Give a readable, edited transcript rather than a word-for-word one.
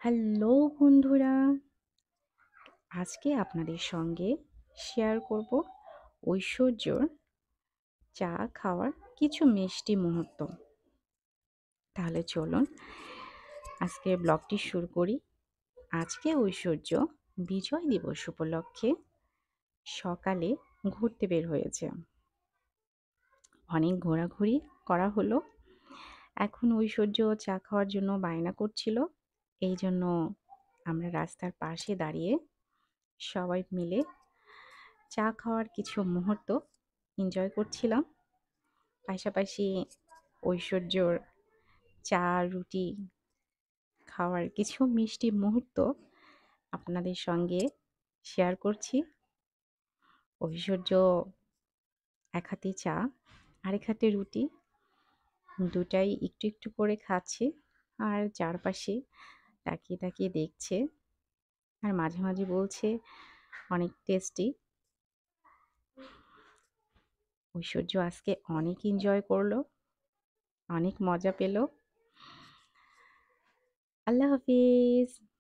Hello বন্ধুরা, আজকে আপনাদের সঙ্গে শেয়ার করব ঐশ্বর্যর চা খাওয়ার কিছু মিষ্টি মুহূর্ত। তাহলে চলুন আজকের ব্লগটি শুরু করি। আজকে ঐশ্বর্য বিজয় দিবস উপলক্ষে সকালে ঘুরতে বের হয়েছে। অনেক ঘোরাঘুরি করা হলো। এখন ঐশ্বর্য চা খাওয়ার জন্য বায়না করছিল। এই জন্য আমরা রাস্তার পাশে দাঁড়িয়ে সবাই মিলে চা খাওয়ার কিছু মুহূর্ত এনজয় করছিলাম। পাশাপাশি ঐশ্বর্যর চা রুটি খাওয়ার কিছু মিষ্টি মুহূর্ত আপনাদের সঙ্গে শেয়ার করছি। ঐশ্বর্য এক হাতে চা আরেক হাতে রুটি, দুটাই একটু একটু করে খাচ্ছে আর চারপাশে তাকিয়ে তাকিয়ে দেখছে আর মাঝে মাঝে বলছে অনেক টেস্টি। ঐশ্বর্য আজকে অনেক এনজয় করলো, অনেক মজা পেল। আল্লাহ হাফিজ।